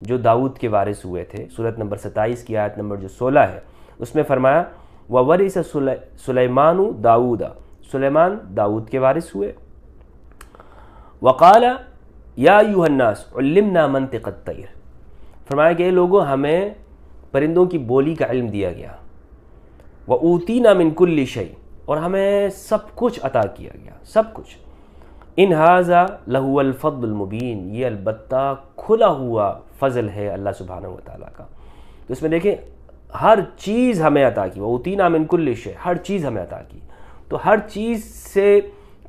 جو داؤد کے وارث ہوئے تھے، سورۃ نمبر 27 کی آیت نمبر جو 16 ہے، اس میں فرمایا وَوَرِثَ سُلَيْمَانُ داؤد، سلیمان داؤد کے وارث ہوئے۔ وَقَالَ يَا أَيُّهَا النَّاسُ عُلِّمْنَا مَنطِقَ الطَّيْرِ، فرمایا کہ اے لوگوں ہمیں پرندوں کی بولی کا علم دیا گیا۔ وَأُوتِينَا مِن كُلِّ شَيْءٍ، اور ہمیں سب کچھ عطا کیا گیا، سب کچھ۔ ان هذا لهو الفضل المبین، یہ البتہ کھلا ہوا فضل ہے اللہ سبحانہ و تعالیٰ کا۔ تو اس میں دیکھیں ہر چیز ہمیں عطا کی، وَأُوتِينَا مِن كُلِّ شَيْءٍ، ہر چیز ہمیں عطا کی۔ تو ہر چیز سے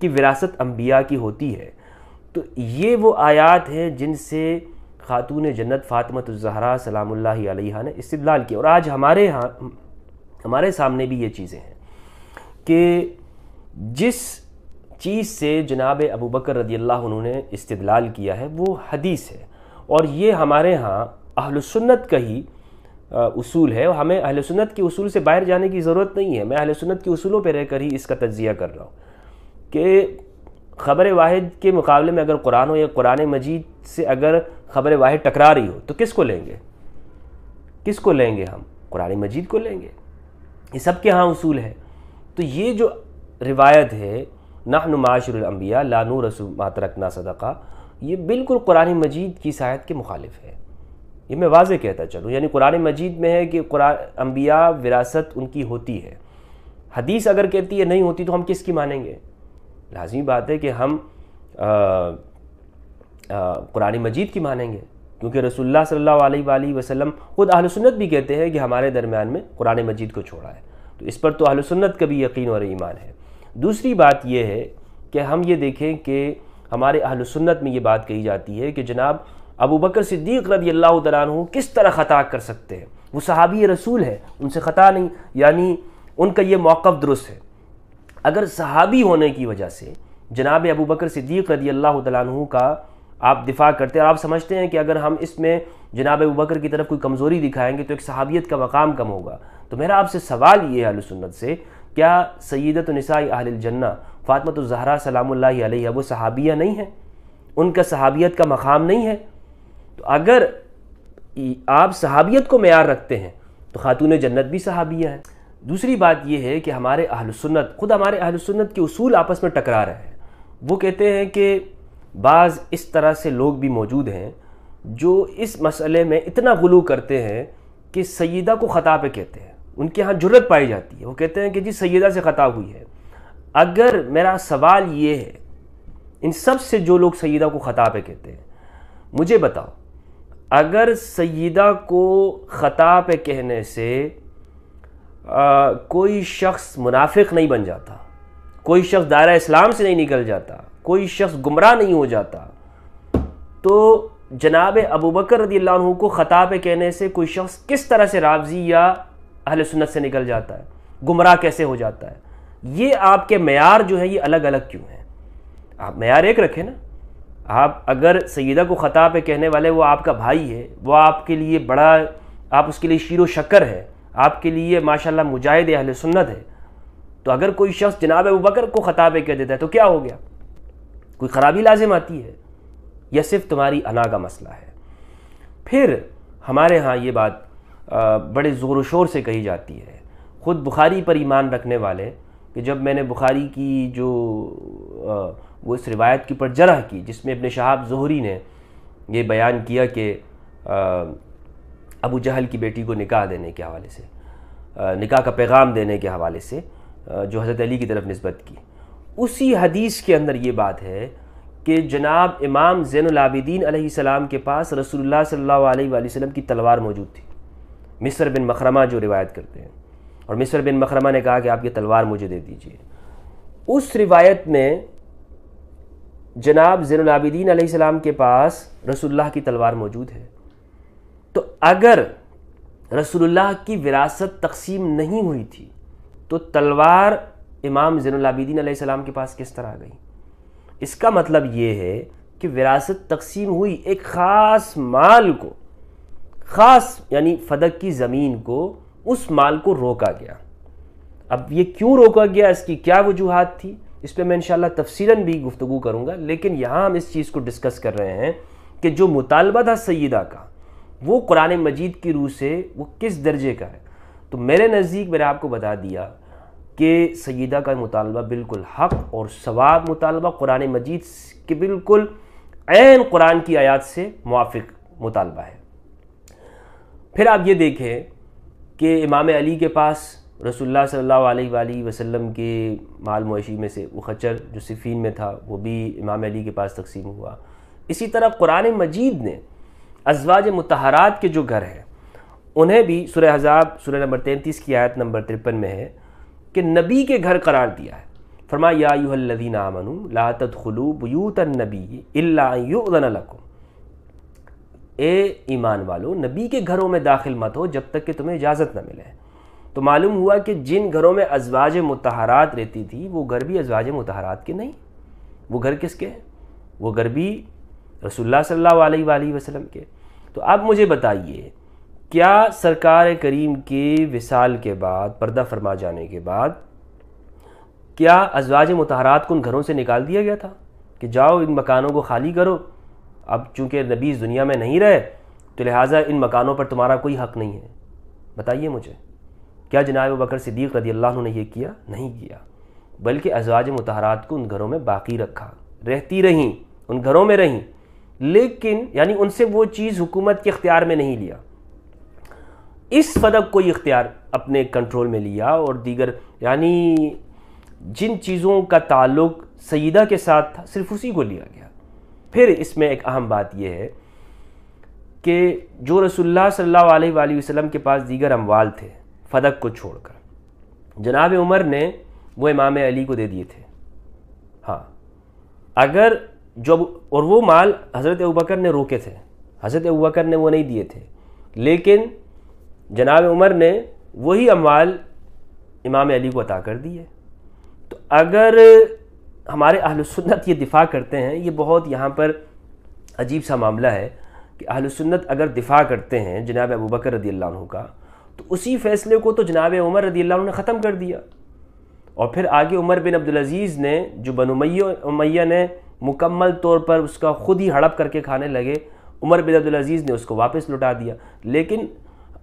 کی وراثت انبیاء کی ہوتی ہے۔ تو یہ وہ آیات ہیں جن سے خاتون جنت فاطمہ الزہرا سلام اللہ علیہا نے استدلال کیا، اور آج ہمارے سامنے بھی یہ چیزیں ہیں کہ جس چیز سے جناب ابو بکر رضی اللہ عنہ نے استدلال کیا ہے وہ حدیث ہے، اور یہ ہمارے ہاں اہل سنت کا ہی اصول ہے، اور ہمیں اہل سنت کے اصول سے باہر جانے کی ضرورت نہیں ہے۔ میں اہل سنت کے اصولوں پہ رہ کر ہی اس کا تجزیہ کر رہا ہوں کہ خبر واحد کے مقابلے میں اگر قرآن ہو یا قرآن مجید سے اگر خبر واحد ٹکرا رہی ہو تو کس کو لیں گے؟ کس کو لیں گے ہم؟ قرآن مجید کو لیں گے۔ یہ سب کے ہاں اصول ہے۔ تو یہ جو روایت ہے نحن معاشر الانبیاء لا نورث ما ترکنا صدقہ، یہ بالکل قرآن مجید کی آیت کے مخالف ہے۔ یہ میں واضح کہتا چلوں، یعنی قرآن مجید میں ہے کہ انبیاء وراثت ان کی ہوتی ہے، حدیث اگر کہتی ہے نہیں ہوتی تو ہم کس کی مانیں گے؟ لازمی بات ہے کہ ہم قرآن مجید کی مانیں گے، کیونکہ رسول اللہ صلی اللہ علیہ وآلہ وسلم خود اہل سنت بھی کہتے ہیں کہ ہمارے درمیان میں قرآن مجید کو چھوڑا ہے، تو اس پر تو اہل سنت کا بھی یقین اور ایمان ہے۔ دوسری بات یہ ہے کہ ہم یہ دیکھیں کہ ہمارے اہل سنت میں یہ بات کہی جاتی ہے کہ جناب ابو بکر صدیق رضی اللہ تعالیٰ عنہ کس طرح خطا کر سکتے ہیں، وہ صحابی رسول ہے، ان سے خطا نہیں، یعنی ان کا یہ موقف درست ہے۔ اگر صحابی ہونے کی وجہ سے جناب ابو بکر صدیق رضی اللہ تعالیٰ عنہ کا آپ دفاع کرتے ہیں اور آپ سمجھتے ہیں کہ اگر ہم اس میں جناب ابو بکر کی طرف کوئی کمزوری دکھائیں گے تو ایک صحابیت کا مقام کم ہوگا، تو میرا آپ سے سوال یہ ہے اہل سنت سے، کیا سیدۃ نساء اہل الجنہ فاطمہ الزہرا سلام اللہ علیہا وہ صحابیہ نہیں ہیں؟ ان کا صحابیت کا مقام نہیں ہے؟ تو اگر آپ صحابیت کو معیار رکھتے ہیں تو خاتون جنت بھی صحابیہ ہیں۔ دوسری بات یہ ہے کہ ہمارے اہل سنت، خود ہمارے اہل سنت کے اصول آپس میں ٹکرا رہے ہیں۔ وہ کہتے ہیں کہ بعض اس طرح سے لوگ بھی موجود ہیں جو اس مسئلے میں اتنا غلو کرتے ہیں کہ سیدہ کو خطا پہ کہتے ہیں، ان کے ہاں جرت پائی جاتی ہے، وہ کہتے ہیں کہ جی سیدہ سے خطا ہوئی ہے۔ اگر میرا سوال یہ ہے ان سب سے جو لوگ سیدہ کو خطا پہ کہتے ہیں، مجھے بتاؤ اگر سیدہ کو خطا پہ کہنے سے کوئی شخص منافق نہیں بن جاتا، کوئی شخص دائرہ اسلام سے نہیں نکل جاتا، کوئی شخص گمراہ نہیں ہو جاتا، تو جناب ابو بکر رضی اللہ عنہ کو خطا پہ کہنے سے کوئی شخص کس طرح سے رافضی یا اہل سنت سے نکل جاتا ہے، گمراہ کیسے ہو جاتا ہے؟ یہ آپ کے معیار جو ہے یہ الگ الگ کیوں ہیں؟ آپ معیار ایک رکھیں نا۔ آپ اگر سیدہ کو خطا پہ کہنے والے وہ آپ کا بھائی ہے، وہ آپ کے لیے بڑا، آپ اس کے لیے شیر و شکر ہے، آپ کے لیے ماشاءاللہ مجاہد اہل سنت ہے، تو اگر کوئی شخص جناب ابو بکر کو خطا پہ کہہ دیتا ہے تو کیا ہو گیا؟ کوئی خرابی لازم آتی ہے یا صرف تمہاری انا کا مسئلہ ہے؟ پھر ہمارے ہاں یہ بات بڑے زور و شور سے کہی جاتی ہے، خود بخاری پر ایمان رکھنے والے، کہ جب میں نے بخاری کی جو وہ اس روایت کے اوپر جرح کی جس میں ابن شہاب زہری نے یہ بیان کیا کہ ابو جہل کی بیٹی کو نکاح دینے کے حوالے سے، نکاح کا پیغام دینے کے حوالے سے جو حضرت علی کی طرف نسبت کی، اسی حدیث کے اندر یہ بات ہے کہ جناب امام زین العابدین علیہ السلام کے پاس رسول اللہ صلی اللہ علیہ وآلہ وسلم کی تلوار موجود تھی۔ مصر بن مخرمہ جو روایت کرتے ہیں، اور مصر بن مخرمہ نے کہا کہ آپ کی تلوار مجھے دے دیجیے۔ اس روایت میں جناب زین العابدین علیہ السلام کے پاس رسول اللہ کی تلوار موجود ہے، تو اگر رسول اللہ کی وراثت تقسیم نہیں ہوئی تھی تو تلوار امام زین العابدین علیہ السلام کے پاس کس طرح گئی؟ اس کا مطلب یہ ہے کہ وراثت تقسیم ہوئی، ایک خاص مال کو، خاص یعنی فدق کی زمین کو، اس مال کو روکا گیا۔ اب یہ کیوں روکا گیا، اس کی کیا وجوہات تھی، اس پہ میں انشاءاللہ تفصیلاً بھی گفتگو کروں گا، لیکن یہاں ہم اس چیز کو ڈسکس کر رہے ہیں کہ جو مطالبہ تھا سیدہ کا وہ قرآن مجید کی روح سے وہ کس درجے کا ہے. تو میرے نزدیک میں نے آپ کو بتا دیا کہ سیدہ کا مطالبہ بالکل حق اور ثواب مطالبہ قرآن مجید کے بالکل عین قرآن کی آیات سے موافق مطالبہ ہے. پھر آپ یہ دیکھیں کہ امام علی کے پاس رسول اللہ صلی اللہ علیہ وآلہ وسلم کے مال مویشی میں سے وہ خچر جو صفین میں تھا وہ بھی امام علی کے پاس تقسیم ہوا. اسی طرح قرآن مجید نے ازواج مطہرات کے جو گھر ہیں انہیں بھی سورہ احزاب سورہ نمبر 33 کی آیت نمبر 53 میں ہے کہ نبی کے گھر قرار دیا ہے. فرمایا یا ایھا الذین آمنوا لا تدخلوا بیوت النبی الا ان یؤذن لکم، اے ایمان والو نبی کے گھروں میں داخل مت ہو جب تک کہ تمہیں اجازت نہ ملے. تو معلوم ہوا کہ جن گھروں میں ازواج مطہرات رہتی تھی وہ گھر بھی ازواج مطہرات کے نہیں، وہ گھر کس کے ہیں؟ وہ گھر بھی رسول اللہ صلی اللہ علیہ وآلہ وسلم کے. تو اب مجھے بتائیے کیا سرکار کریم کے وصال کے بعد پردہ فرما جانے کے بعد کیا ازواج مطہرات کو ان گھروں سے نکال دیا گیا تھا کہ جاؤ ان مکانوں کو خالی کرو؟ اب چونکہ نبی اس دنیا میں نہیں رہے تو لہٰذا ان مکانوں پر تمہارا کوئی حق نہیں ہے. بتائیے مجھے کیا جناب ابوبکر صدیق رضی اللہ عنہ نے یہ کیا؟ نہیں کیا، بلکہ ازواج مطہرات کو ان گھروں میں باقی رکھا، رہتی رہیں ان گھروں میں رہیں، لیکن یعنی ان سے وہ چیز حکومت کے اختیار میں نہیں لیا، اس فدق کو یہ اختیار اپنے کنٹرول میں لیا، اور دیگر یعنی جن چیزوں کا تعلق سیدہ کے ساتھ تھا صرف اسی کو لیا گیا. پھر اس میں ایک اہم بات یہ ہے کہ جو رسول اللہ صلی اللہ علیہ وآلہ وسلم کے پاس دیگر اموال تھے فدق کو چھوڑ کر، جناب عمر نے وہ امام علی کو دے دیے تھے. ہاں اگر جب اور وہ مال حضرت ابوبکر نے روکے تھے، حضرت ابوبکر نے وہ نہیں دیے تھے، لیکن جناب عمر نے وہی اموال امام علی کو عطا کر دیے. تو اگر ہمارے اہل سنت یہ دفاع کرتے ہیں، یہ بہت یہاں پر عجیب سا معاملہ ہے کہ اہل سنت اگر دفاع کرتے ہیں جناب ابوبکر رضی اللہ عنہ کا تو اسی فیصلے کو تو جناب عمر رضی اللہ عنہ نے ختم کر دیا، اور پھر آگے عمر بن عبدالعزیز نے جو بنو امیہ نے مکمل طور پر اس کا خود ہی ہڑپ کر کے کھانے لگے، عمر بن عبدالعزیز نے اس کو واپس لوٹا دیا. لیکن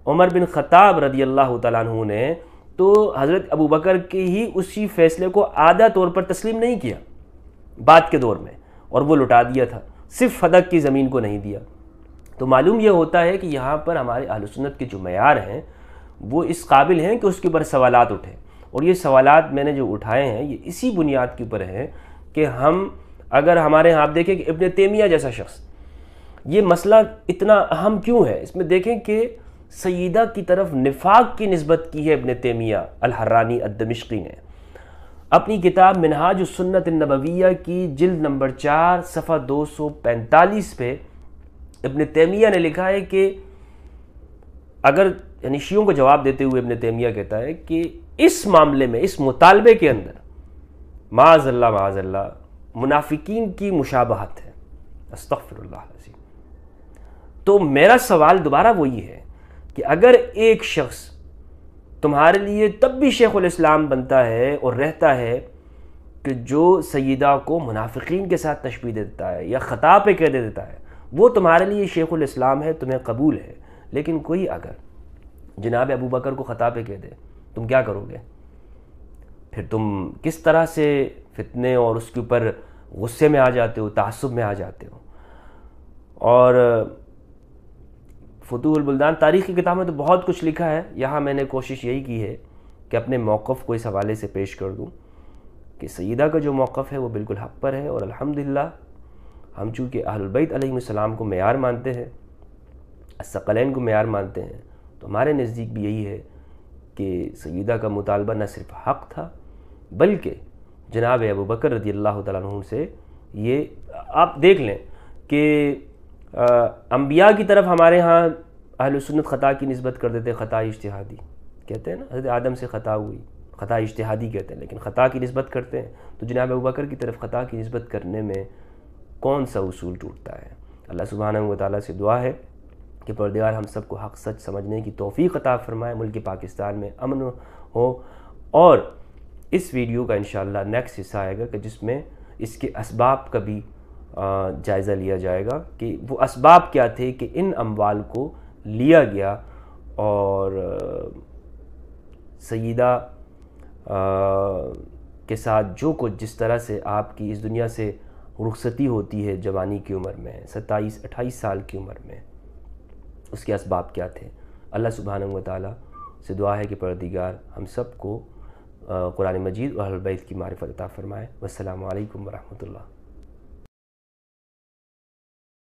عمر بن خطاب رضی اللہ تعالیٰ عنہ نے تو حضرت ابوبکر کے ہی اسی فیصلے کو آدھا طور پر تسلیم نہیں کیا بعد کے دور میں، اور وہ لٹا دیا تھا، صرف فدق کی زمین کو نہیں دیا. تو معلوم یہ ہوتا ہے کہ یہاں پر ہمارے اہل سنت کے جو معیار ہیں وہ اس قابل ہیں کہ اس کے اوپر سوالات اٹھیں، اور یہ سوالات میں نے جو اٹھائے ہیں یہ اسی بنیاد کے اوپر ہیں کہ ہم اگر ہمارے ہاں آپ دیکھیں کہ ابن تیمیہ جیسا شخص، یہ مسئلہ اتنا اہم کیوں ہے؟ اس میں دیکھیں کہ سیدہ کی طرف نفاق کی نسبت کی ہے ابن تیمیہ الحرانی الدمشقی نے. اپنی کتاب منہاج السنت النبویہ کی جلد نمبر 4 صفحہ 245 پہ ابن تیمیہ نے لکھا ہے کہ اگر یعنی شیعوں کو جواب دیتے ہوئے ابن تیمیہ کہتا ہے کہ اس معاملے میں، اس مطالبے کے اندر معاذ اللہ منافقین کی مشابہت ہے. استغفر اللہ العظیم. تو میرا سوال دوبارہ وہی ہے کہ اگر ایک شخص تمہارے لیے تب بھی شیخ الاسلام بنتا ہے اور رہتا ہے کہ جو سیدہ کو منافقین کے ساتھ تشبیہ دیتا ہے یا خطا پہ کہہ دیتا ہے، وہ تمہارے لیے شیخ الاسلام ہے، تمہیں قبول ہے، لیکن کوئی اگر جناب ابوبکر کو خطا پہ کہہ دے تم کیا کرو گے؟ پھر تم کس طرح سے فتنے اور اس کے اوپر غصے میں آ جاتے ہو، تعصب میں آ جاتے ہو. اور فتوح البلدان تاریخ کی کتاب میں تو بہت کچھ لکھا ہے، یہاں میں نے کوشش یہی کی ہے کہ اپنے موقف کو اس حوالے سے پیش کر دوں کہ سیدہ کا جو موقف ہے وہ بالکل حق پر ہے، اور الحمدللہ ہم چونکہ اہل البیت علیہ السلام کو معیار مانتے ہیں، الثقلین کو معیار مانتے ہیں، تو ہمارے نزدیک بھی یہی ہے کہ سیدہ کا مطالبہ نہ صرف حق تھا بلکہ جناب ابوبکر رضی اللہ تعالیٰ عنہ سے یہ آپ دیکھ لیں کہ انبیاء کی طرف ہمارے ہاں اہل سنت خطا کی نسبت کر دیتے، خطا اجتہادی کہتے ہیں نا، حضرت آدم سے خطا ہوئی، خطا اجتہادی کہتے ہیں، لیکن خطا کی نسبت کرتے ہیں. تو جناب ابوبکر کی طرف خطا کی نسبت کرنے میں کون سا اصول ٹوٹتا ہے؟ اللہ سبحانہ و تعالیٰ سے دعا ہے کہ پروردگار ہم سب کو حق سچ سمجھنے کی توفیق عطا فرمائے، ملک پاکستان میں امن ہو. اور اس ویڈیو کا انشاءاللہ نیکسٹ حصہ آئے گا کہ جس میں اس کے اسباب کا بھی جائزہ لیا جائے گا کہ وہ اسباب کیا تھے کہ ان اموال کو لیا گیا اور سیدہ کے ساتھ جو کچھ جس طرح سے آپ کی اس دنیا سے رخصتی ہوتی ہے جوانی کی عمر میں 27-28 سال کی عمر میں، اس کے اسباب کیا تھے. اللہ سبحانہ و تعالیٰ سے دعا ہے کہ پروردگار ہم سب کو قرآن مجید اور اہل بیت کی معرفت عطا فرمائے. والسلام علیکم ورحمۃ اللہ.